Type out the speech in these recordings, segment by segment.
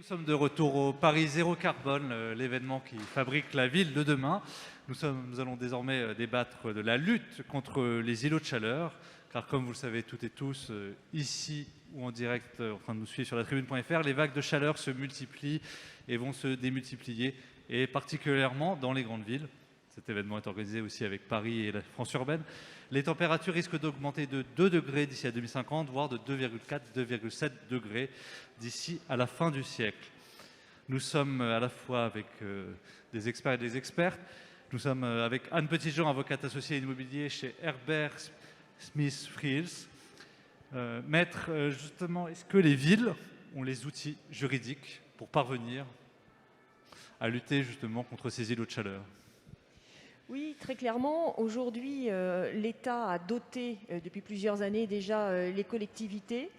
sommes de retour au Paris Zéro Carbone, l'événement qui fabrique la ville de demain. Nous allons désormais débattre de la lutte contre les îlots de chaleur, car comme vous le savez toutes et tous, ici ou en direct, en train de nous suivre sur la tribune.fr, les vagues de chaleur se multiplient et vont se démultiplier, et particulièrement dans les grandes villes. Cet événement est organisé aussi avec Paris et la France urbaine. Les températures risquent d'augmenter de 2 degrés d'ici à 2050, voire de 2,4-2,7 degrés d'ici à la fin du siècle. Nous sommes à la fois avec des experts et des expertes. Nous sommes avec Anne Petitjean, avocate associée immobilier chez Herbert Smith Freehills. Maître, justement, est-ce que les villes ont les outils juridiques pour parvenir à lutter justement contre ces îlots de chaleur ? Oui, très clairement. Aujourd'hui, l'État a doté depuis plusieurs années déjà les collectivités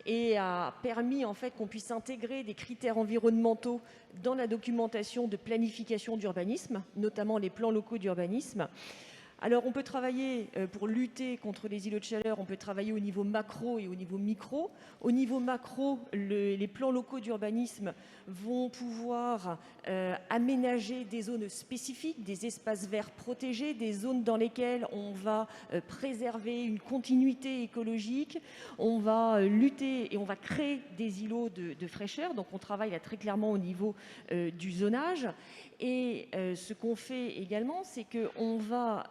et a permis en fait qu'on puisse intégrer des critères environnementaux dans la documentation de planification d'urbanisme, notamment les plans locaux d'urbanisme. Alors, on peut travailler pour lutter contre les îlots de chaleur, on peut travailler au niveau macro et au niveau micro. Au niveau macro, les plans locaux d'urbanisme vont pouvoir aménager des zones spécifiques, des espaces verts protégés, des zones dans lesquelles on va préserver une continuité écologique, on va lutter et on va créer des îlots de fraîcheur. Donc, on travaille là très clairement au niveau du zonage. Et ce qu'on fait également, c'est qu'on va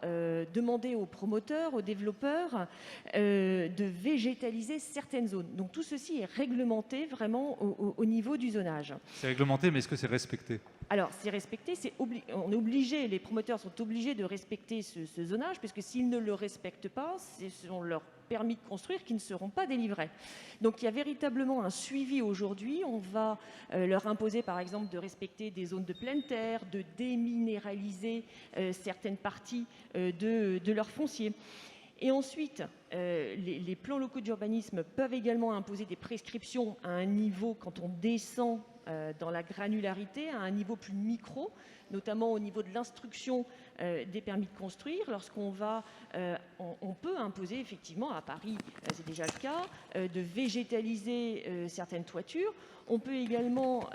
demander aux promoteurs, aux développeurs de végétaliser certaines zones. Donc tout ceci est réglementé vraiment au niveau du zonage. C'est réglementé, mais est-ce que c'est respecté ? Alors, c'est respecté, on est obligé, les promoteurs sont obligés de respecter ce zonage, parce que s'ils ne le respectent pas, ce sont leurs permis de construire qui ne seront pas délivrés. Donc, il y a véritablement un suivi aujourd'hui. On va leur imposer, par exemple, de respecter des zones de pleine terre, de déminéraliser certaines parties de leur foncier. Et ensuite, les plans locaux d'urbanisme peuvent également imposer des prescriptions à un niveau, quand on descend dans la granularité, à un niveau plus micro, notamment au niveau de l'instruction des permis de construire. Lorsqu'on va, on peut imposer effectivement, à Paris, c'est déjà le cas, de végétaliser certaines toitures. On peut également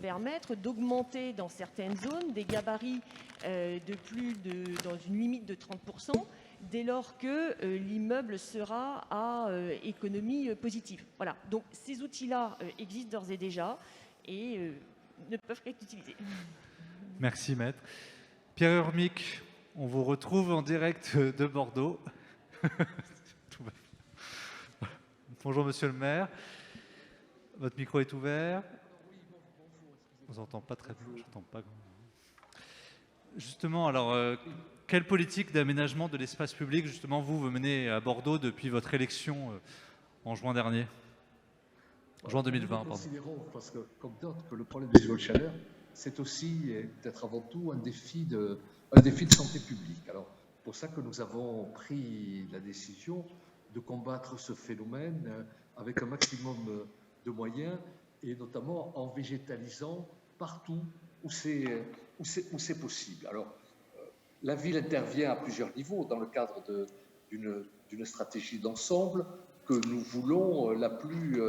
permettre d'augmenter dans certaines zones des gabarits dans une limite de 30%, dès lors que l'immeuble sera à économie positive. Voilà, donc ces outils-là existent d'ores et déjà et ne peuvent qu'être utilisés. Merci, maître. Pierre Urmic, on vous retrouve en direct de Bordeaux. Bonjour, monsieur le maire. Votre micro est ouvert. On vous entend pas très bien. J'entends pas. Justement, alors, quelle politique d'aménagement de l'espace public, justement, vous menez à Bordeaux depuis votre élection en juin dernier ? Juin 2020, pardon. Nous considérons, parce que, comme d'autres, que le problème des îlots de chaleur, c'est aussi, peut-être avant tout, un défi de santé publique. Alors, pour ça que nous avons pris la décision de combattre ce phénomène avec un maximum de moyens, et notamment en végétalisant partout où c'est possible. Alors, la ville intervient à plusieurs niveaux dans le cadre d'une stratégie d'ensemble que nous voulons la plus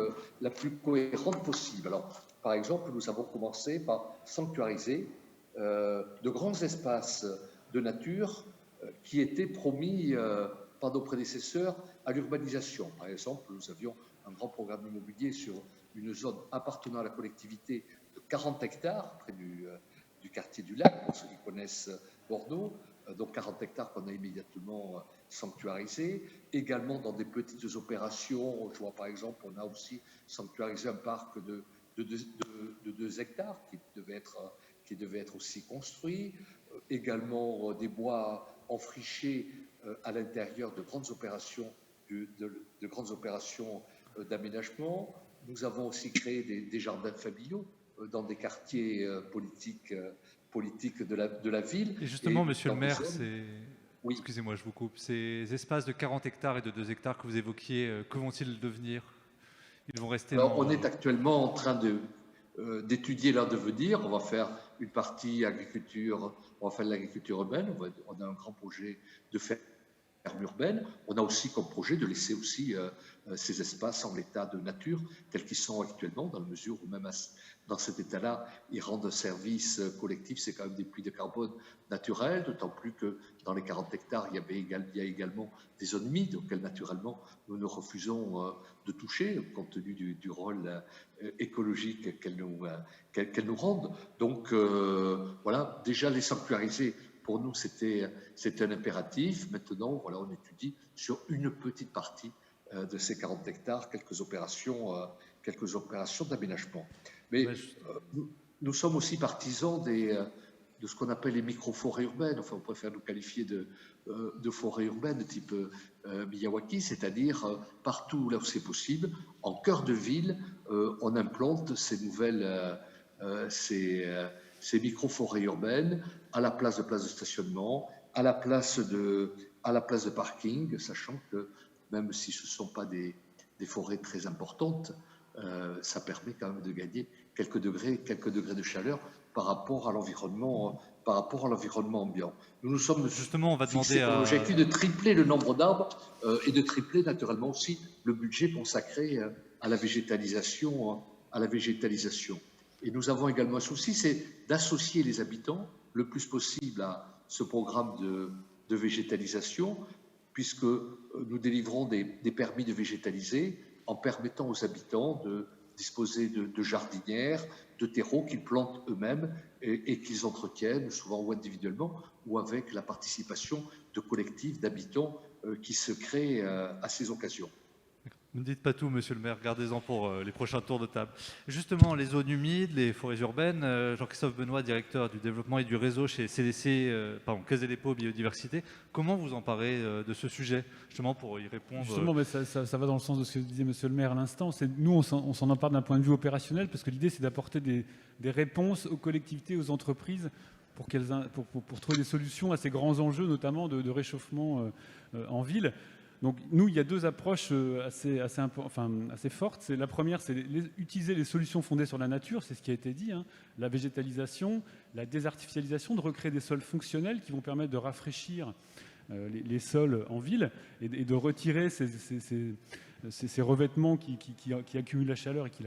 cohérente possible. Alors, par exemple, nous avons commencé par sanctuariser de grands espaces de nature qui étaient promis par nos prédécesseurs à l'urbanisation. Par exemple, nous avions un grand programme immobilier sur une zone appartenant à la collectivité de 40 hectares près du quartier du Lac, pour ceux qui connaissent Bordeaux. Donc 40 hectares qu'on a immédiatement sanctuarisés. Également dans des petites opérations, je vois par exemple, on a aussi sanctuarisé un parc de 2 hectares qui devait être aussi construit. Également des bois enfrichés à l'intérieur de grandes opérations d'aménagement. Nous avons aussi créé des jardins familiaux dans des quartiers politiques de la ville. Et justement, monsieur le maire, Oui. Excusez-moi, je vous coupe. Ces espaces de 40 hectares et de 2 hectares que vous évoquiez, que vont-ils devenir ? Ils vont rester Alors, on est actuellement en train d'étudier leur devenir. On va faire une partie agriculture, on va faire de l'agriculture urbaine. On a un grand projet de faire urbaine. On a aussi comme projet de laisser aussi ces espaces en état de nature tels qu'ils sont actuellement, dans la mesure où même dans cet état-là, ils rendent un service collectif. C'est quand même des puits de carbone naturels, d'autant plus que dans les 40 hectares, il y a également des zones humides auxquelles naturellement nous refusons de toucher, compte tenu du rôle écologique qu'elles nous rendent. Donc voilà, déjà les sanctuariser, pour nous, c'était un impératif. Maintenant, voilà, on étudie sur une petite partie de ces 40 hectares quelques opérations d'aménagement. Mais nous sommes aussi partisans de ce qu'on appelle les micro-forêts urbaines. Enfin, on préfère nous qualifier de forêts urbaines type Miyawaki, c'est-à-dire partout là où c'est possible, en cœur de ville, on implante ces nouvelles, ces micro-forêts urbaines à la place de stationnement, à la place de parking, sachant que même si ce ne sont pas des forêts très importantes, ça permet quand même de gagner quelques degrés de chaleur par rapport à l'environnement ambiant. Nous sommes justement, on va demander l'objectif de tripler le nombre d'arbres et de tripler naturellement aussi le budget consacré à la végétalisation. Et nous avons également un souci, c'est d'associer les habitants le plus possible à ce programme de végétalisation, puisque nous délivrons des permis de végétaliser en permettant aux habitants de disposer de jardinières, de terreaux qu'ils plantent eux-mêmes et qu'ils entretiennent, souvent ou individuellement, ou avec la participation de collectifs d'habitants qui se créent à ces occasions. Ne dites pas tout, monsieur le maire, gardez-en pour les prochains tours de table. Justement, les zones humides, les forêts urbaines, Jean-Christophe Benoît, directeur du développement et du réseau chez Caisse des dépôts Biodiversité, comment vous emparez de ce sujet, justement, pour y répondre? Justement, mais ça va dans le sens de ce que disait monsieur le maire à l'instant. Nous, on s'en empare d'un point de vue opérationnel, parce que l'idée, c'est d'apporter des réponses aux collectivités, aux entreprises, pour trouver des solutions à ces grands enjeux, notamment de réchauffement en ville. Donc nous, il y a deux approches assez fortes. La première, c'est utiliser les solutions fondées sur la nature, c'est ce qui a été dit, hein, la végétalisation, la désartificialisation, de recréer des sols fonctionnels qui vont permettre de rafraîchir les sols en ville et de retirer ces revêtements qui accumulent la chaleur et qui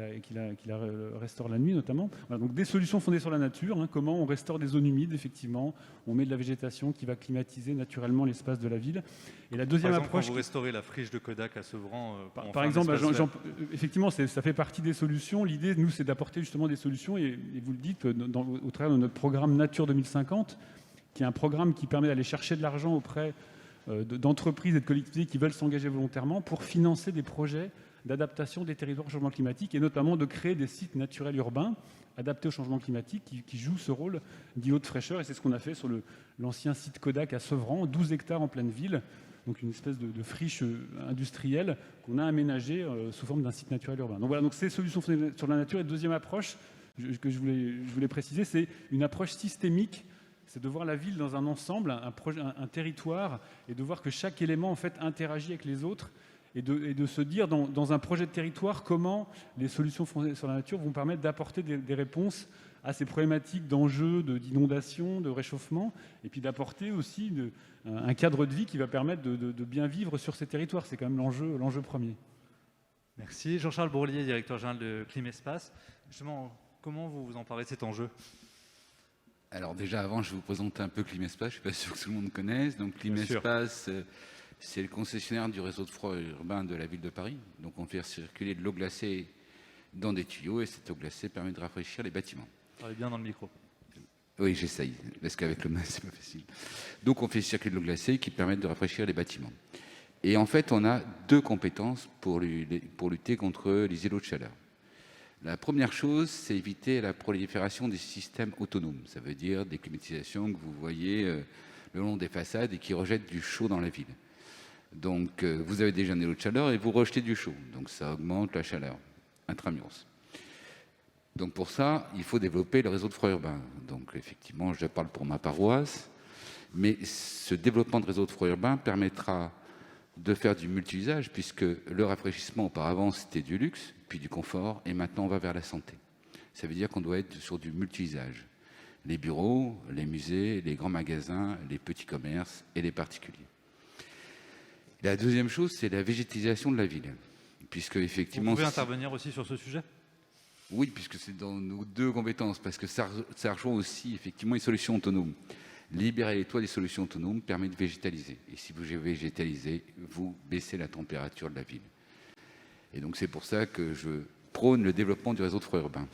la restaurent la nuit notamment. Voilà, donc des solutions fondées sur la nature, hein, comment on restaure des zones humides, effectivement, on met de la végétation qui va climatiser naturellement l'espace de la ville. Et la deuxième approche... Quand vous restaurez la friche de Kodak à Sevran... Par exemple, effectivement, ça fait partie des solutions. L'idée, nous, c'est d'apporter justement des solutions, et vous le dites, au travers de notre programme Nature 2050, qui est un programme qui permet d'aller chercher de l'argent auprès d'entreprises et de collectivités qui veulent s'engager volontairement pour financer des projets d'adaptation des territoires au changement climatique, et notamment de créer des sites naturels urbains adaptés au changement climatique qui jouent ce rôle d'îlot de fraîcheur. Et c'est ce qu'on a fait sur l'ancien site Kodak à Sevran, 12 hectares en pleine ville, donc une espèce de friche industrielle qu'on a aménagée sous forme d'un site naturel urbain. Donc voilà, donc ces solutions fondées sur la nature. Et deuxième approche que je voulais préciser, c'est une approche systémique. C'est de voir la ville dans un ensemble, un territoire, et de voir que chaque élément en fait interagit avec les autres, et de se dire dans un projet de territoire comment les solutions fondées sur la nature vont permettre d'apporter des réponses à ces problématiques d'enjeux, d'inondation, de réchauffement, et puis d'apporter aussi un cadre de vie qui va permettre de bien vivre sur ces territoires. C'est quand même l'enjeu premier. Merci. Jean-Charles Bourlier, directeur général de Climespace. Justement, comment vous vous emparez de cet enjeu ? Alors déjà, avant, je vais vous présenter un peu Climespace. Je ne suis pas sûr que tout le monde connaisse. Donc Climespace, c'est le concessionnaire du réseau de froid urbain de la ville de Paris. Donc on fait circuler de l'eau glacée dans des tuyaux, et cette eau glacée permet de rafraîchir les bâtiments. Parlez bien dans le micro. Oui, j'essaye, parce qu'avec le masque, c'est pas facile. Donc on fait circuler de l'eau glacée qui permet de rafraîchir les bâtiments. Et en fait, on a deux compétences pour lutter contre les îlots de chaleur. La première chose, c'est éviter la prolifération des systèmes autonomes. Ça veut dire des climatisations que vous voyez le long des façades et qui rejettent du chaud dans la ville. Donc, vous avez déjà un îlot de chaleur et vous rejetez du chaud. Donc, ça augmente la chaleur intramuros. Donc, pour ça, il faut développer le réseau de froid urbain. Donc, effectivement, je parle pour ma paroisse. Mais ce développement de réseau de froid urbain permettra de faire du multi-usage, puisque le rafraîchissement, auparavant, c'était du luxe, puis du confort, et maintenant, on va vers la santé. Ça veut dire qu'on doit être sur du multi-usage. Les bureaux, les musées, les grands magasins, les petits commerces et les particuliers. La deuxième chose, c'est la végétalisation de la ville. Puisque, Vous effectivement, pouvez intervenir aussi sur ce sujet? oui, puisque c'est dans nos deux compétences, parce que ça rejoint aussi effectivement les solutions autonomes. Libérer les toits des solutions autonomes permet de végétaliser. Et si vous végétalisez, vous baissez la température de la ville. Et donc c'est pour ça que je prône le développement du réseau de froid urbain.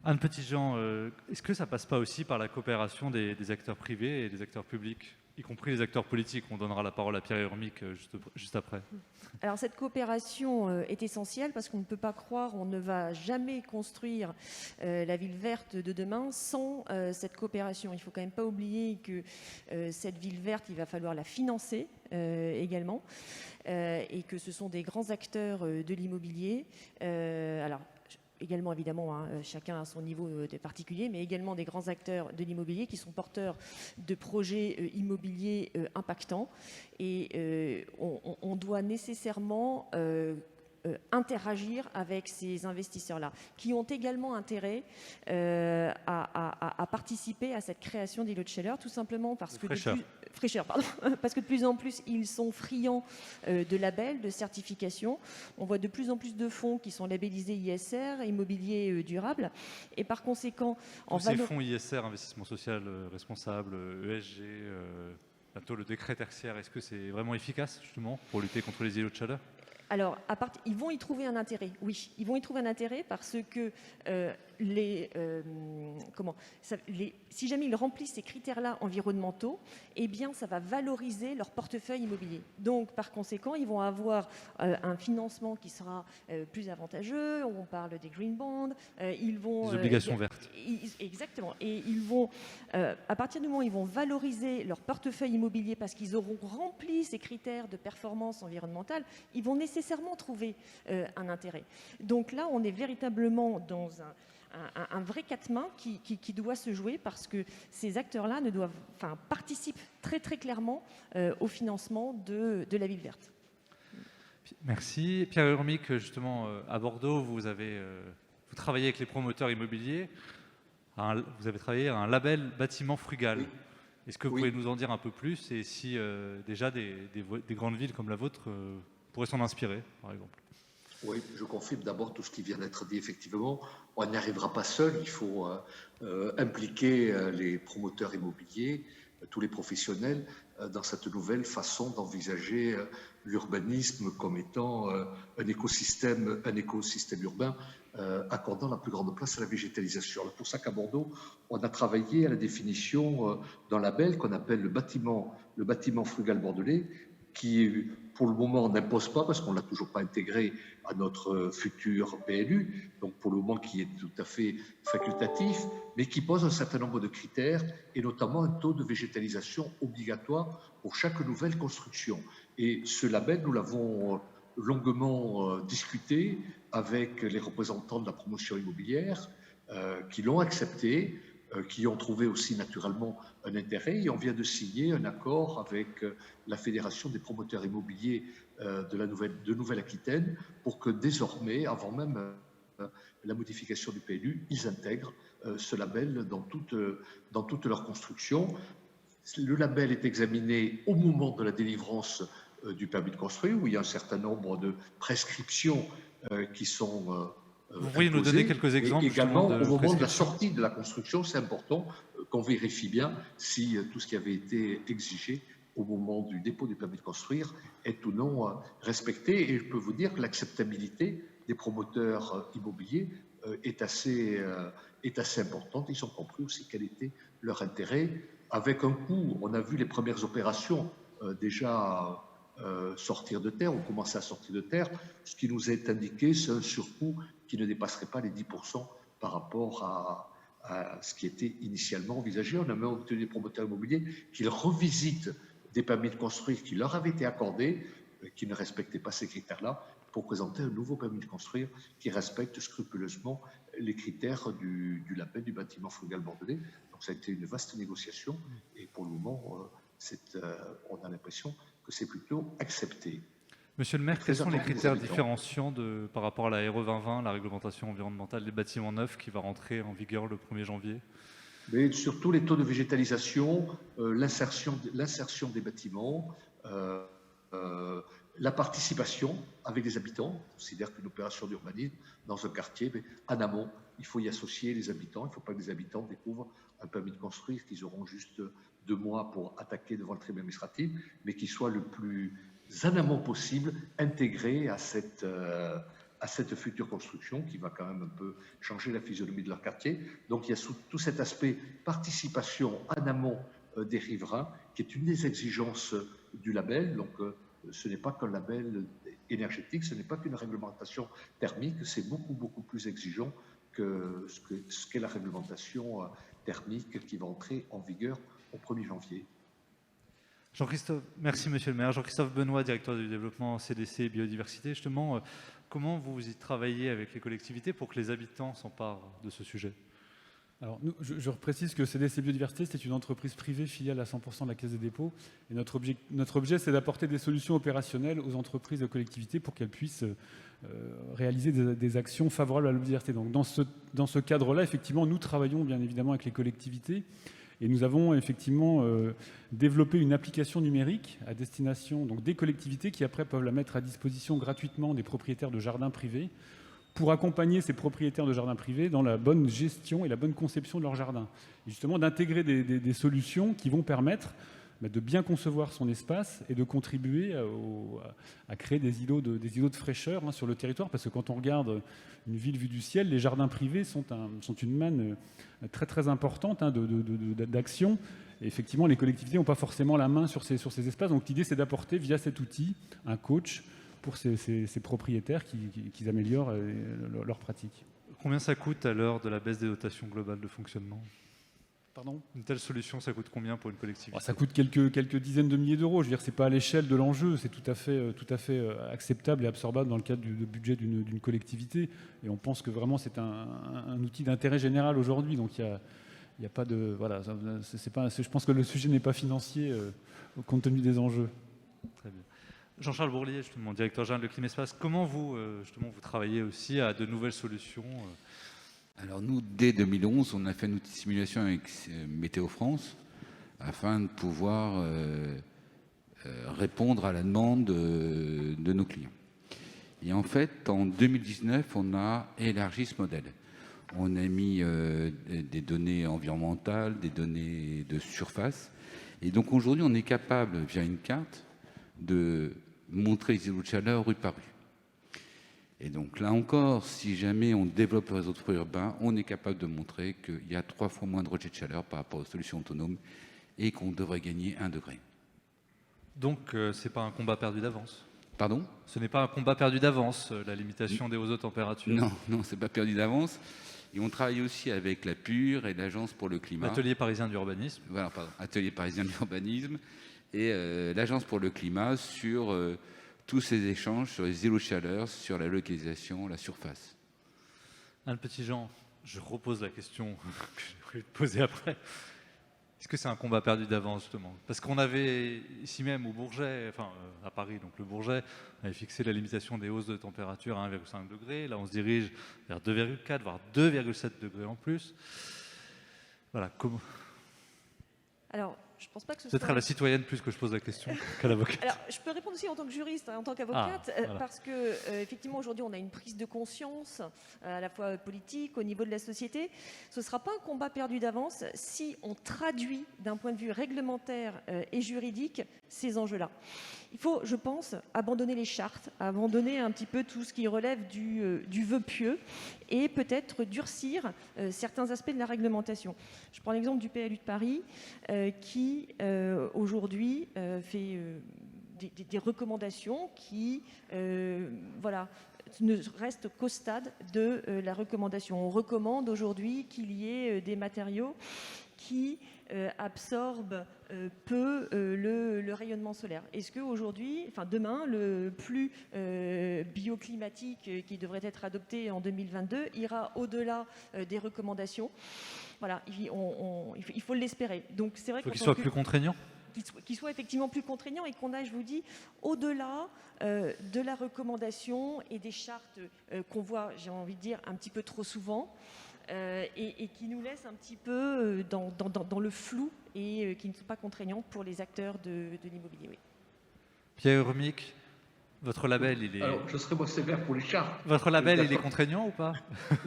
Anne Petitjean, est-ce que ça passe pas aussi par la coopération des acteurs privés et des acteurs publics, y compris les acteurs politiques? On donnera la parole à Pierre Urmic juste après. Alors cette coopération est essentielle parce qu'on ne peut pas croire, on ne va jamais construire la ville verte de demain sans cette coopération. Il ne faut quand même pas oublier que cette ville verte, il va falloir la financer également et que ce sont des grands acteurs de l'immobilier. Alors également évidemment, hein, chacun à son niveau particulier, mais également des grands acteurs de l'immobilier qui sont porteurs de projets immobiliers impactants. Et on doit nécessairement interagir avec ces investisseurs-là, qui ont également intérêt à participer à cette création d'îlots de chaleur, tout simplement parce que parce que de plus en plus, ils sont friands de labels, de certifications. On voit de plus en plus de fonds qui sont labellisés ISR, immobilier durable, et par conséquent... Tous ces fonds ISR, investissement social responsable, ESG, bientôt le décret tertiaire, est-ce que c'est vraiment efficace, justement, pour lutter contre les îlots de chaleur? Alors, ils vont y trouver un intérêt, oui. Ils vont y trouver un intérêt parce que si jamais ils remplissent ces critères-là environnementaux, eh bien, ça va valoriser leur portefeuille immobilier. Donc, par conséquent, ils vont avoir un financement qui sera plus avantageux. On parle des green bonds. Ils vont, des obligations vertes. Exactement. Et ils vont, à partir du moment où ils vont valoriser leur portefeuille immobilier parce qu'ils auront rempli ces critères de performance environnementale, ils vont nécessairement trouver un intérêt. Donc là, on est véritablement dans un vrai quatre-mains qui doit se jouer parce que ces acteurs-là participent très très clairement au financement de la ville verte. Merci. Pierre Urmic, justement, à Bordeaux, vous travaillez avec les promoteurs immobiliers. Vous avez travaillé à un label bâtiment frugal. Oui. Est-ce que vous pouvez nous en dire un peu plus et si déjà des grandes villes comme la vôtre pourraient s'en inspirer, par exemple? Oui, je confirme d'abord tout ce qui vient d'être dit. Effectivement, on n'y arrivera pas seul. Il faut impliquer les promoteurs immobiliers, tous les professionnels, dans cette nouvelle façon d'envisager l'urbanisme comme étant un écosystème urbain accordant la plus grande place à la végétalisation. C'est pour ça qu'à Bordeaux, on a travaillé à la définition d'un label qu'on appelle le bâtiment frugal bordelais, qui, pour le moment, n'impose pas, parce qu'on ne l'a toujours pas intégré à notre futur PLU, donc pour le moment qui est tout à fait facultatif, mais qui pose un certain nombre de critères, et notamment un taux de végétalisation obligatoire pour chaque nouvelle construction. Et ce label, nous l'avons longuement discuté avec les représentants de la promotion immobilière, qui l'ont accepté, qui ont trouvé aussi naturellement un intérêt, et on vient de signer un accord avec la Fédération des promoteurs immobiliers de Nouvelle-Aquitaine pour que désormais, avant même la modification du PLU, ils intègrent ce label dans toute leur construction. Le label est examiné au moment de la délivrance du permis de construire, où il y a un certain nombre de prescriptions qui sont vous pourriez nous donner quelques exemples? Et également, au moment de la sortie de la construction, c'est important qu'on vérifie bien si tout ce qui avait été exigé au moment du dépôt du permis de construire est ou non respecté. Et je peux vous dire que l'acceptabilité des promoteurs immobiliers est assez importante. Ils ont compris aussi quel était leur intérêt. Avec un coût, on a vu les premières opérations déjà sortir de terre, ou commencer à sortir de terre. Ce qui nous est indiqué, c'est un surcoût qui ne dépasserait pas les 10% par rapport à ce qui était initialement envisagé. On a même obtenu des promoteurs immobiliers qu'ils revisitent des permis de construire qui leur avaient été accordés, qui ne respectaient pas ces critères-là, pour présenter un nouveau permis de construire qui respecte scrupuleusement les critères du label du bâtiment frugal bordelais. Donc ça a été une vaste négociation, et pour le moment, on a l'impression que c'est plutôt accepté. Monsieur le maire, quels sont les critères différenciants par rapport à la RE 2020, la réglementation environnementale des bâtiments neufs qui va rentrer en vigueur le 1er janvier? Mais surtout les taux de végétalisation, l'insertion des bâtiments, la participation avec les habitants. On considère qu'une opération d'urbanisme dans un quartier, mais en amont, il faut y associer les habitants. Il ne faut pas que les habitants découvrent un permis de construire qu'ils auront juste 2 mois pour attaquer devant le tribunal administratif, mais qu'ils soient le plus en amont possible intégrés à cette future construction qui va quand même un peu changer la physionomie de leur quartier. Donc il y a tout cet aspect participation en amont des riverains qui est une des exigences du label. Donc ce n'est pas qu'un label énergétique, ce n'est pas qu'une réglementation thermique, c'est beaucoup plus exigeant que ce qu'est la réglementation thermique qui va entrer en vigueur au 1er janvier. Jean-Christophe, merci Monsieur le maire. Jean-Christophe Benoît, directeur du développement CDC et biodiversité. Justement, comment vous y travaillez avec les collectivités pour que les habitants s'emparent de ce sujet? Alors, je précise que CDC Biodiversité, c'est une entreprise privée filiale à 100% de la Caisse des dépôts. Et notre objet, c'est d'apporter des solutions opérationnelles aux entreprises et aux collectivités pour qu'elles puissent réaliser des actions favorables à la biodiversité. Donc, dans ce cadre-là, effectivement, nous travaillons bien évidemment avec les collectivités. Et nous avons effectivement développé une application numérique à destination donc, des collectivités qui après peuvent la mettre à disposition gratuitement des propriétaires de jardins privés pour accompagner ces propriétaires de jardins privés dans la bonne gestion et la bonne conception de leur jardin. Et justement d'intégrer des solutions qui vont permettre de bien concevoir son espace et de contribuer à créer des îlots de fraîcheur sur le territoire. Parce que quand on regarde une ville vue du ciel, les jardins privés sont une manne très importante d'action. Et effectivement, les collectivités n'ont pas forcément la main sur ces espaces. Donc l'idée, c'est d'apporter via cet outil un coach pour ces propriétaires qui améliorent leurs pratiques. Combien ça coûte à l'heure de la baisse des dotations globales de fonctionnement? Pardon ? Une telle solution, ça coûte combien pour une collectivité? Ça coûte quelques dizaines de milliers d'euros. Je veux dire, c'est pas à l'échelle de l'enjeu, c'est tout à fait acceptable et absorbable dans le cadre du budget d'une collectivité. Et on pense que vraiment c'est un outil d'intérêt général aujourd'hui. Donc il y a pas de voilà, je pense que le sujet n'est pas financier compte tenu des enjeux. Très bien. Jean-Charles Bourlier, justement, directeur général de Climaespace, comment vous travaillez aussi à de nouvelles solutions? Alors nous, dès 2011, on a fait une outil de simulation avec Météo France afin de pouvoir répondre à la demande de nos clients. Et en fait, en 2019, on a élargi ce modèle. On a mis des données environnementales, des données de surface. Et donc aujourd'hui, on est capable, via une carte, de montrer les îlots de chaleur rue par rue. Et donc là encore, si jamais on développe le réseau de froid urbain, on est capable de montrer qu'il y a 3 fois moins de rejet de chaleur par rapport aux solutions autonomes et qu'on devrait gagner 1 degré. Donc ce n'est pas un combat perdu d'avance? Pardon? Ce n'est pas un combat perdu d'avance, la limitation des hausses de température? Non, c'est pas perdu d'avance. Et on travaille aussi avec la PUR et l'Agence pour le climat. Atelier parisien d'urbanisme. Voilà, pardon, Atelier parisien d'urbanisme et l'Agence pour le climat sur tous ces échanges sur les îlots de chaleur, sur la localisation, la surface. Anne Petitjean, je repose la question que j'ai prévu de poser après. Est-ce que c'est un combat perdu d'avance, justement? Parce qu'on avait, ici même au Bourget, enfin à Paris, donc le Bourget, on avait fixé la limitation des hausses de température à 1,5 degré. Là, on se dirige vers 2,4, voire 2,7 degrés en plus. Voilà, comment... Alors, je pense pas que ce C'est peut-être à la citoyenne plus que je pose la question qu'à l'avocate. Alors, je peux répondre aussi en tant que juriste, en tant qu'avocate, voilà. parce que effectivement aujourd'hui on a une prise de conscience à la fois politique, au niveau de la société. Ce ne sera pas un combat perdu d'avance si on traduit d'un point de vue réglementaire et juridique ces enjeux-là. Il faut, je pense, abandonner les chartes, abandonner un petit peu tout ce qui relève du vœu pieux et peut-être durcir certains aspects de la réglementation. Je prends l'exemple du PLU de Paris qui aujourd'hui fait des recommandations qui ne restent qu'au stade de la recommandation. On recommande aujourd'hui qu'il y ait des matériaux qui absorbent peu le rayonnement solaire. Est-ce qu'aujourd'hui, demain, le plus bioclimatique qui devrait être adopté en 2022 ira au-delà des recommandations? Voilà, il faut l'espérer. Donc c'est vrai qu'il faut qu'il soit plus contraignant. Qu'il soit effectivement plus contraignant et qu'on aille, je vous dis, au-delà de la recommandation et des chartes qu'on voit, j'ai envie de dire, un petit peu trop souvent. et qui nous laissent un petit peu dans le flou et qui ne sont pas contraignantes pour les acteurs de l'immobilier. Oui. Pierre Urmic, votre label, il est... Alors, je serai moins sévère pour les chartes. Votre label, il est contraignant ou pas?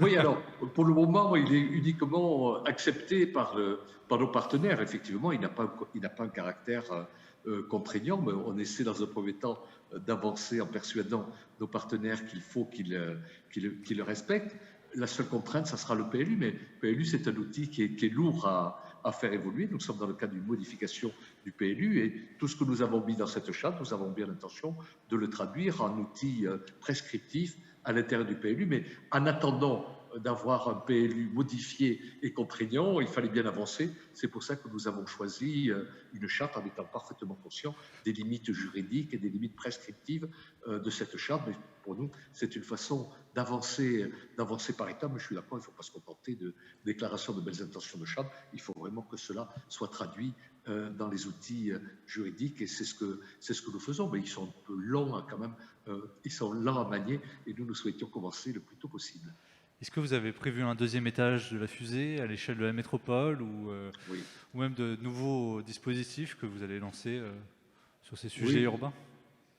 Oui, alors, pour le moment, il est uniquement accepté par nos partenaires. Effectivement, il n'a pas un caractère contraignant, mais on essaie dans un premier temps d'avancer en persuadant nos partenaires qu'il faut qu'ils le respectent. La seule contrainte, ça sera le PLU, mais le PLU, c'est un outil qui est lourd à faire évoluer. Nous sommes dans le cadre d'une modification du PLU et tout ce que nous avons mis dans cette charte, nous avons bien l'intention de le traduire en outil prescriptif à l'intérieur du PLU. Mais en attendant d'avoir un PLU modifié et contraignant, il fallait bien avancer. C'est pour ça que nous avons choisi une charte en étant parfaitement conscient des limites juridiques et des limites prescriptives de cette charte. Mais pour nous, c'est une façon d'avancer par étapes. Mais je suis d'accord, il ne faut pas se contenter de déclarations de belles intentions de charte. Il faut vraiment que cela soit traduit dans les outils juridiques et c'est ce que nous faisons. Mais ils sont un peu longs quand même, ils sont lents à manier et nous souhaitions commencer le plus tôt possible. Est-ce que vous avez prévu un deuxième étage de la fusée à l'échelle de la métropole ou même de nouveaux dispositifs que vous allez lancer sur ces sujets urbains?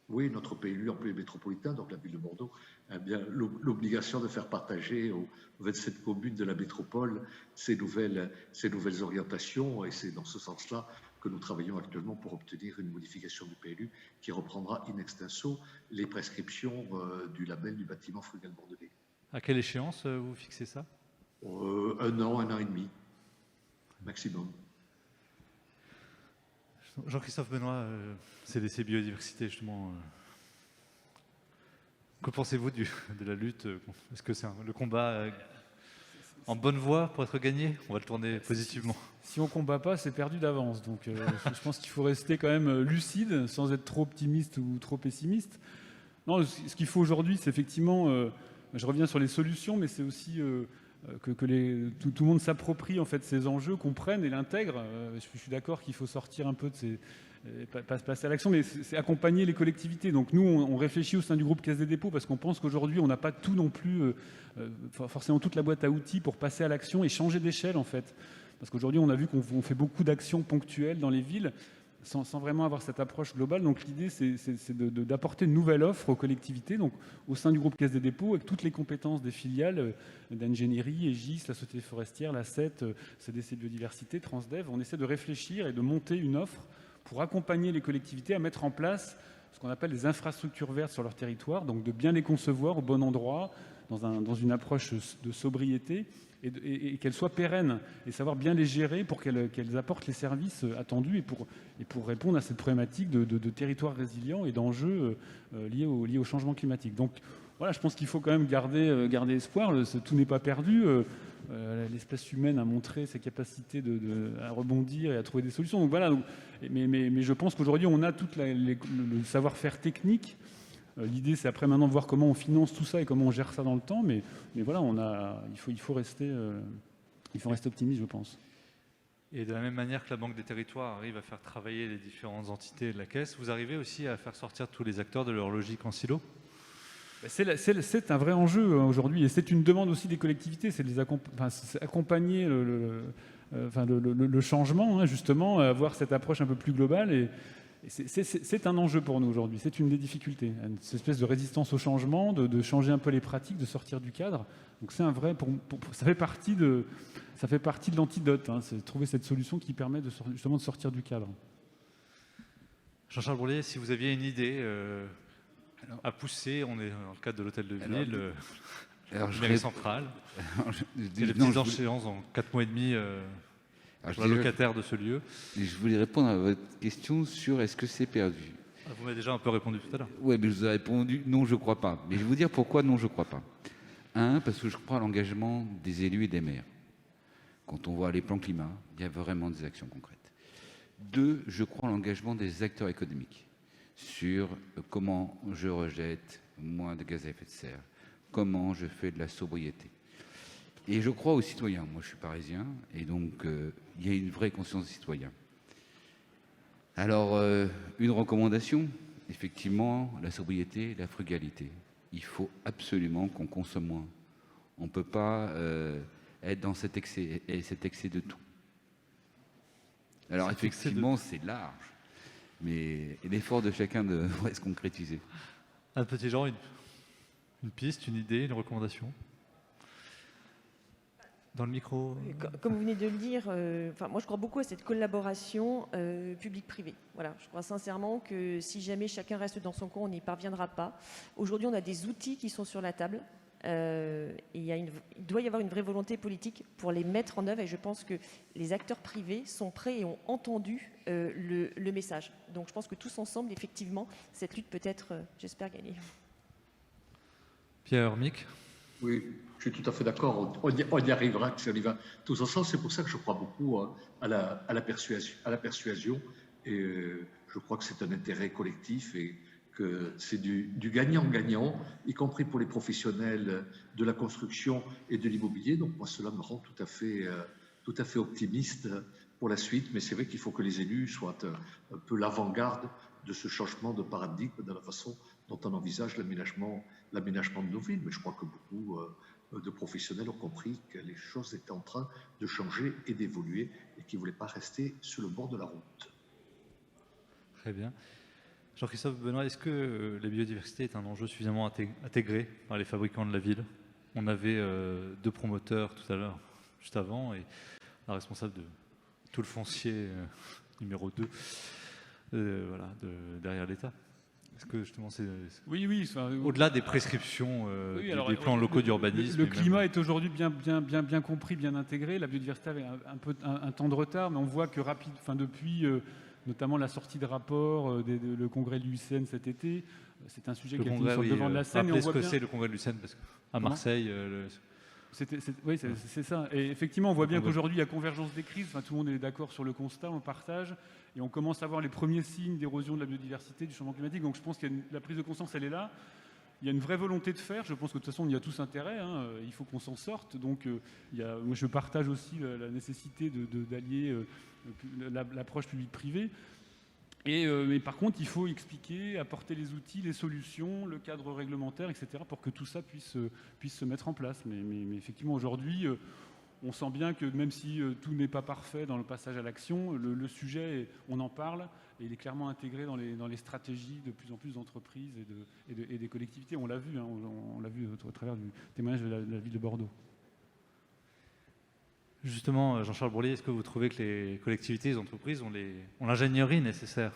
Oui, notre PLU en plus métropolitain, donc la ville de Bordeaux, a bien l'obligation de faire partager aux 27 communes de la métropole ces nouvelles orientations et c'est dans ce sens-là que nous travaillons actuellement pour obtenir une modification du PLU qui reprendra in extenso les prescriptions du label du bâtiment frugal bordelais. À quelle échéance vous fixez ça? 1 an et demi, maximum. Jean-Christophe Benoît, CDC Biodiversité, justement. Que pensez-vous de la lutte? Est-ce que c'est le combat en bonne voie pour être gagné? On va le tourner positivement. Si on ne combat pas, c'est perdu d'avance. Donc je pense qu'il faut rester quand même lucide, sans être trop optimiste ou trop pessimiste. Non, ce qu'il faut aujourd'hui, c'est effectivement... je reviens sur les solutions, mais c'est aussi que tout le monde s'approprie en fait ces enjeux, comprenne et l'intègre. Je suis d'accord qu'il faut sortir un peu de ces... pas se passer à l'action, mais c'est accompagner les collectivités. Donc nous, on réfléchit au sein du groupe Caisse des dépôts parce qu'on pense qu'aujourd'hui, on n'a pas tout non plus, forcément toute la boîte à outils pour passer à l'action et changer d'échelle en fait. Parce qu'aujourd'hui, on a vu qu'on fait beaucoup d'actions ponctuelles dans les villes sans vraiment avoir cette approche globale. Donc l'idée, c'est d'apporter une nouvelle offre aux collectivités, donc au sein du groupe Caisse des dépôts, avec toutes les compétences des filiales d'ingénierie, Aegis, la Société forestière, la CET, CDC Biodiversité, Transdev. On essaie de réfléchir et de monter une offre pour accompagner les collectivités à mettre en place ce qu'on appelle des infrastructures vertes sur leur territoire, donc de bien les concevoir au bon endroit, dans une approche de sobriété, et qu'elles soient pérennes, et savoir bien les gérer pour qu'elles apportent les services attendus et pour répondre à cette problématique de territoire résilient et d'enjeux liés au changement climatique. Donc voilà, je pense qu'il faut quand même garder espoir, tout n'est pas perdu. L'espèce humaine a montré ses capacités à rebondir et à trouver des solutions. Donc voilà, mais je pense qu'aujourd'hui, on a tout le savoir-faire technique. L'idée, c'est après maintenant de voir comment on finance tout ça et comment on gère ça dans le temps. Mais voilà, il faut rester optimiste, je pense. Et de la même manière que la Banque des Territoires arrive à faire travailler les différentes entités de la Caisse, vous arrivez aussi à faire sortir tous les acteurs de leur logique en silo? C'est un vrai enjeu aujourd'hui et c'est une demande aussi des collectivités, c'est accompagner le changement, justement, avoir cette approche un peu plus globale. Et c'est un enjeu pour nous aujourd'hui, c'est une des difficultés, cette espèce de résistance au changement, de changer un peu les pratiques, de sortir du cadre. Donc c'est un vrai, ça fait partie de l'antidote, c'est de trouver cette solution qui permet justement de sortir du cadre. Jean-Charles Bourlier, si vous aviez une idée à pousser, on est dans le cadre de l'hôtel de ville, mairie centrale, il y a des petites échéances en 4 mois et demi. Pour la locataire de ce lieu. Je voulais répondre à votre question sur est-ce que c'est perdu. Vous m'avez déjà un peu répondu tout à l'heure. Oui, mais je vous ai répondu non, je ne crois pas. Mais je vais vous dire pourquoi non, je ne crois pas. Parce que je crois à l'engagement des élus et des maires. Quand on voit les plans climat, il y a vraiment des actions concrètes. 2, je crois à l'engagement des acteurs économiques sur comment je rejette moins de gaz à effet de serre, comment je fais de la sobriété. Et je crois aux citoyens. Moi, je suis parisien, et donc il y a une vraie conscience des citoyens. Alors, une recommandation, effectivement, la sobriété, la frugalité. Il faut absolument qu'on consomme moins. On ne peut pas être dans cet excès de tout. Alors effectivement, c'est large, mais l'effort de chacun devrait se concrétiser. Un petit genre, une piste, une idée, une recommandation? Dans le micro? Comme vous venez de le dire, moi je crois beaucoup à cette collaboration public-privé. Voilà, je crois sincèrement que si jamais chacun reste dans son coin, on n'y parviendra pas. Aujourd'hui, on a des outils qui sont sur la table. Et il doit y avoir une vraie volonté politique pour les mettre en œuvre, et je pense que les acteurs privés sont prêts et ont entendu le message. Donc je pense que tous ensemble, effectivement, cette lutte peut être, j'espère, gagnée. Pierre, Mick? Oui, je suis tout à fait d'accord. On y arrivera si on y va tous ensemble. C'est pour ça que je crois beaucoup à la persuasion. Et je crois que c'est un intérêt collectif et que c'est du gagnant-gagnant, y compris pour les professionnels de la construction et de l'immobilier. Donc moi, cela me rend tout à fait optimiste pour la suite. Mais c'est vrai qu'il faut que les élus soient un peu l'avant-garde de ce changement de paradigme dans la façon dont on envisage l'aménagement de nos villes. Mais je crois que beaucoup de professionnels ont compris que les choses étaient en train de changer et d'évoluer et qu'ils ne voulaient pas rester sur le bord de la route. Très bien. Jean-Christophe, Benoît, est-ce que la biodiversité est un enjeu suffisamment intégré par les fabricants de la ville? On avait deux promoteurs tout à l'heure, juste avant, et la responsable de tout le foncier numéro 2 derrière l'État. Est-ce que justement c'est Oui. au-delà des prescriptions des plans locaux d'urbanisme? Le climat est aujourd'hui bien compris, bien intégré. La biodiversité avait un temps de retard, mais on voit que depuis notamment la sortie de rapport, le congrès de l'UICN cet été, c'est un sujet qui a été mis sur le devant de la scène. Rappelez ce que c'est le congrès de l'UICN, parce qu'à Marseille... Oui, c'est ça. Et effectivement, on voit bien qu'aujourd'hui, il y a convergence des crises. Tout le monde est d'accord sur le constat, on partage. Et on commence à voir les premiers signes d'érosion de la biodiversité, du changement climatique. Donc je pense que la prise de conscience, elle est là. Il y a une vraie volonté de faire. Je pense que de toute façon, on y a tous intérêt. Il faut qu'on s'en sorte. Donc moi, je partage aussi la nécessité d'allier l'approche publique-privée. Mais par contre, il faut expliquer, apporter les outils, les solutions, le cadre réglementaire, etc., pour que tout ça puisse se mettre en place. Mais effectivement, aujourd'hui, on sent bien que même si tout n'est pas parfait dans le passage à l'action, le sujet, on en parle, et il est clairement intégré dans les stratégies de plus en plus d'entreprises et des collectivités. On l'a vu, on l'a vu au travers du témoignage de la ville de Bordeaux. Justement, Jean-Charles Bourlier, est-ce que vous trouvez que les collectivités, les entreprises ont l'ingénierie nécessaire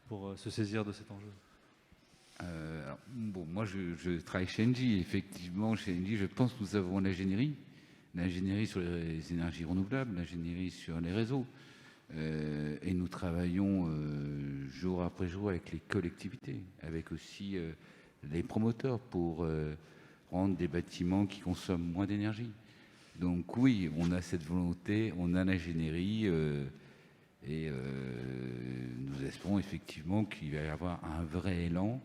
pour se saisir de cet enjeu? Moi, je travaille chez Engie. Effectivement, chez Engie, je pense que nous avons l'ingénierie sur les énergies renouvelables, l'ingénierie sur les réseaux. Et nous travaillons jour après jour avec les collectivités, avec aussi les promoteurs pour rendre des bâtiments qui consomment moins d'énergie. Donc oui, on a cette volonté, on a l'ingénierie et nous espérons effectivement qu'il va y avoir un vrai élan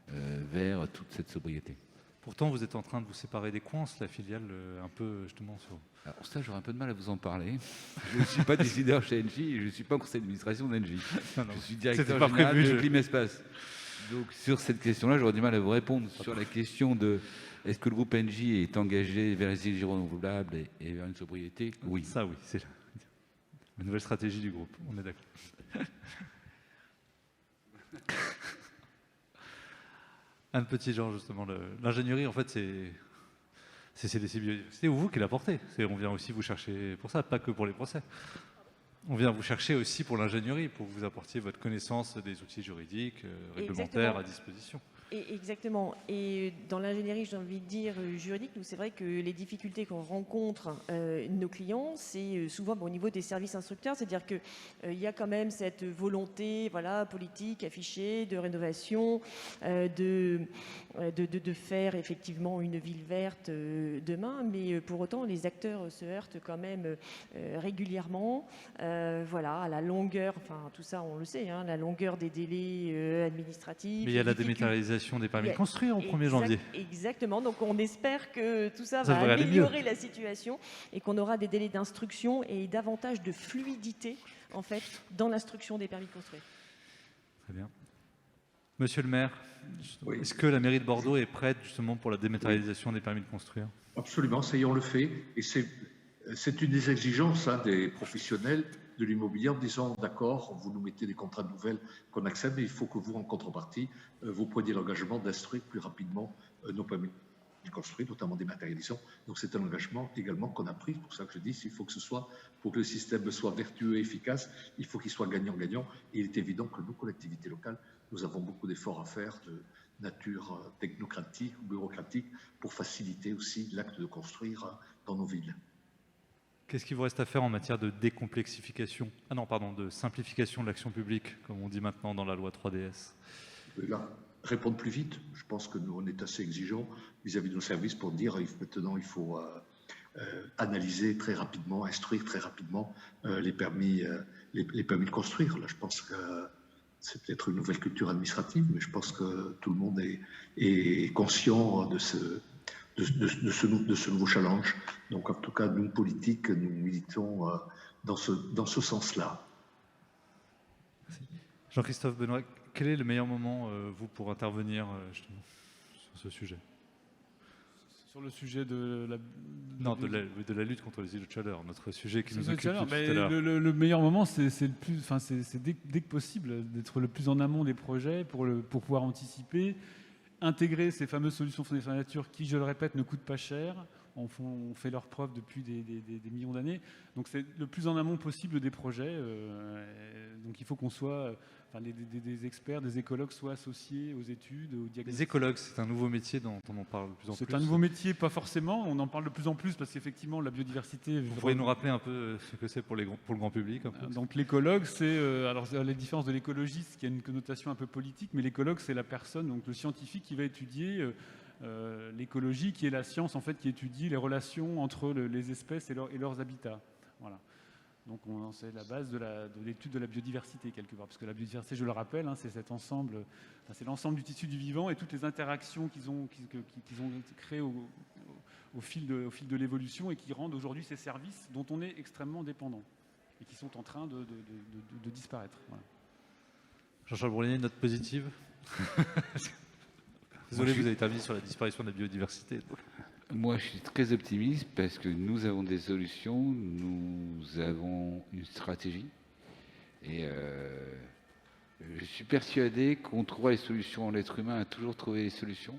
vers toute cette sobriété. Pourtant, vous êtes en train de vous séparer des coins, la filiale, un peu justement sur... Alors ça, j'aurais un peu de mal à vous en parler. Je ne suis pas décideur chez Engie et je ne suis pas au conseil d'administration d'Engie. Je suis directeur général de Climespace. Donc sur cette question-là, j'aurais du mal à vous répondre. Sur la question de est-ce que le groupe Engie est engagé vers les énergies renouvelables et vers une sobriété? Oui. Ça, oui, c'est la nouvelle stratégie du groupe, on est d'accord. Un petit genre, justement, l'ingénierie, en fait, c'est CDC Biodiversité, ou vous qui l'apportez. On vient aussi vous chercher pour ça, pas que pour les procès. On vient vous chercher aussi pour l'ingénierie, pour que vous apportiez votre connaissance des outils juridiques, réglementaires à disposition. Exactement. Et dans l'ingénierie, j'ai envie de dire juridique, nous, c'est vrai que les difficultés qu'on rencontre nos clients, c'est souvent au niveau des services instructeurs, c'est-à-dire qu'il y a quand même cette volonté politique affichée de rénovation, de faire effectivement une ville verte demain, mais pour autant, les acteurs se heurtent quand même régulièrement à la longueur, tout ça on le sait, la longueur des délais administratifs. Mais il y a la dématérialisation des permis de construire au 1er janvier. Exactement, donc on espère que tout ça va améliorer la situation et qu'on aura des délais d'instruction et davantage de fluidité en fait dans l'instruction des permis de construire. Très bien. Monsieur le maire, Oui. est-ce que la mairie de Bordeaux est prête justement pour la dématérialisation des permis de construire? Absolument, ça y est, on le fait. Et c'est une des exigences des professionnels de l'immobilier en disant, d'accord, vous nous mettez des contrats nouvelles qu'on accepte, mais il faut que vous, en contrepartie, vous preniez l'engagement d'instruire plus rapidement nos permis de construire, notamment des matérialisations. Donc c'est un engagement également qu'on a pris. C'est pour ça que je dis, il faut que ce soit, pour que le système soit vertueux et efficace, il faut qu'il soit gagnant-gagnant. Et il est évident que nos collectivités locales, nous avons beaucoup d'efforts à faire de nature technocratique ou bureaucratique pour faciliter aussi l'acte de construire dans nos villes. Qu'est-ce qu'il vous reste à faire en matière de décomplexification, de simplification de l'action publique, comme on dit maintenant dans la loi 3DS? Là, répondre plus vite. Je pense que nous, on est assez exigeants vis-à-vis de nos services pour dire maintenant il faut analyser très rapidement, instruire très rapidement les permis de construire. Là, je pense que c'est peut-être une nouvelle culture administrative, mais je pense que tout le monde est conscient de ce nouveau challenge. Donc, en tout cas, nous, politiques, nous militons dans ce sens-là. Jean-Christophe Benoît, quel est le meilleur moment, vous, pour intervenir justement sur ce sujet? Sur le sujet de la lutte contre les îlots de chaleur, notre sujet qui nous occupe tout tout à l'heure. le meilleur moment, c'est dès que possible, d'être le plus en amont des projets pour pouvoir anticiper, intégrer ces fameuses solutions fondées sur la nature qui, je le répète, ne coûtent pas cher, ont fait leurs preuves depuis des millions d'années. Donc c'est le plus en amont possible des projets. Donc il faut qu'on soit, des experts, des écologues soient associés aux études, aux diagnostics. Les écologues, c'est un nouveau métier dont on en parle de plus en plus. C'est un nouveau métier, pas forcément. On en parle de plus en plus parce qu'effectivement, la biodiversité... Vous pourriez nous rappeler un peu ce que c'est pour le grand public un peu? Donc l'écologue, c'est... alors la différence de l'écologiste, qui a une connotation un peu politique, mais l'écologue, c'est la personne, donc le scientifique qui va étudier l'écologie, qui est la science en fait qui étudie les relations entre les espèces et leurs habitats. Voilà. Donc c'est la base de l'étude de la biodiversité quelque part, parce que la biodiversité, je le rappelle, c'est cet ensemble, c'est l'ensemble du tissu du vivant et toutes les interactions qu'ils ont créées au fil de l'évolution et qui rendent aujourd'hui ces services dont on est extrêmement dépendant et qui sont en train de disparaître. Voilà. Jean-Charles Brulinier, une note positive? Désolé, vous avez terminé sur la disparition de la biodiversité. Moi, je suis très optimiste parce que nous avons des solutions, nous avons une stratégie. Et je suis persuadé qu'on trouvera les solutions. L'être humain a toujours trouvé les solutions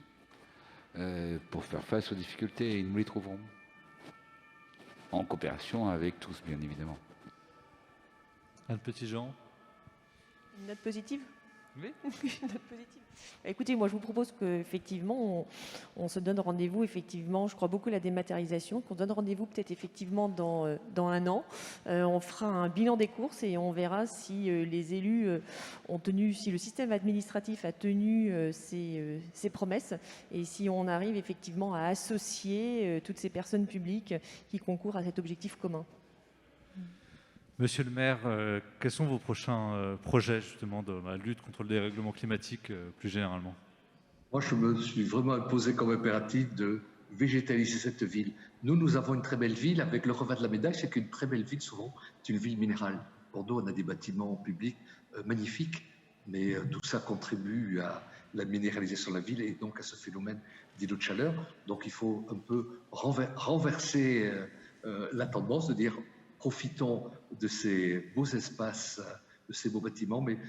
pour faire face aux difficultés et nous les trouverons. En coopération avec tous, bien évidemment. Anne Petitjean? Une note positive? Oui. Une note positive. Écoutez, moi je vous propose qu'effectivement on se donne rendez-vous, effectivement, je crois beaucoup à la dématérialisation, qu'on donne rendez-vous peut-être effectivement dans 1 an. On fera un bilan des courses et on verra si les élus ont tenu, si le système administratif a tenu ses promesses et si on arrive effectivement à associer toutes ces personnes publiques qui concourent à cet objectif commun. Monsieur le maire, quels sont vos prochains projets justement de la lutte contre le dérèglement climatique plus généralement? Moi, je me suis vraiment imposé comme impératif de végétaliser cette ville. Nous avons une très belle ville. Avec le revers de la médaille, c'est qu'une très belle ville, souvent, c'est une ville minérale. Bordeaux, on a des bâtiments publics magnifiques, mais tout ça contribue à la minéralisation de la ville et donc à ce phénomène d'îlot de chaleur. Donc, il faut un peu renverser la tendance de dire profitons de ces beaux espaces, de ces beaux bâtiments, mais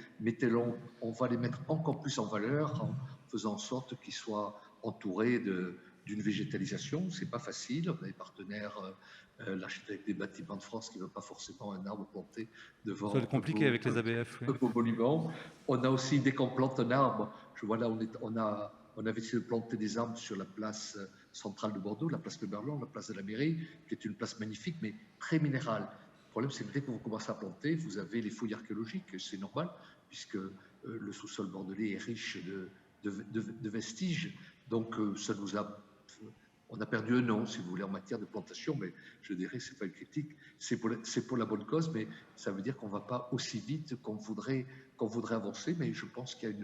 on va les mettre encore plus en valeur en faisant en sorte qu'ils soient entourés d'une végétalisation. C'est pas facile. On a des partenaires, l'architecte des bâtiments de France qui ne veut pas forcément un arbre planté devant. C'est compliqué avec les ABF. Oui. Un beau monument. On a aussi, dès qu'on plante un arbre, je vois là, on avait essayé de planter des arbres sur la place centrale de Bordeaux, la place de Berlon, la place de la mairie, qui est une place magnifique, mais très minérale. Le problème, c'est que dès que vous commencez à planter, vous avez les fouilles archéologiques, c'est normal, puisque le sous-sol bordelais est riche de vestiges. Donc, on a perdu un an, si vous voulez, en matière de plantation, mais je dirais que ce n'est pas une critique, c'est pour la bonne cause, mais ça veut dire qu'on ne va pas aussi vite qu'on voudrait avancer, mais je pense qu'il y a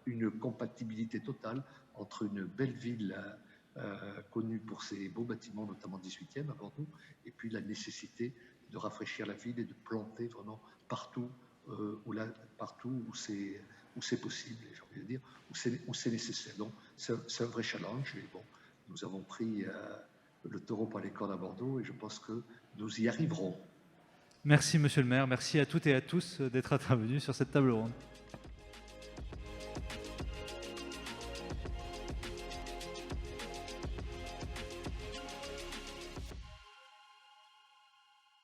une compatibilité totale entre une belle ville connue pour ses beaux bâtiments, notamment 18e à Bordeaux, et puis la nécessité de rafraîchir la ville et de planter vraiment partout où où c'est possible, j'ai envie de dire, où c'est nécessaire. Donc, c'est un vrai challenge. Et bon, nous avons pris le taureau par les cornes à Bordeaux et je pense que nous y arriverons. Merci, monsieur le maire. Merci à toutes et à tous d'être intervenus sur cette table ronde.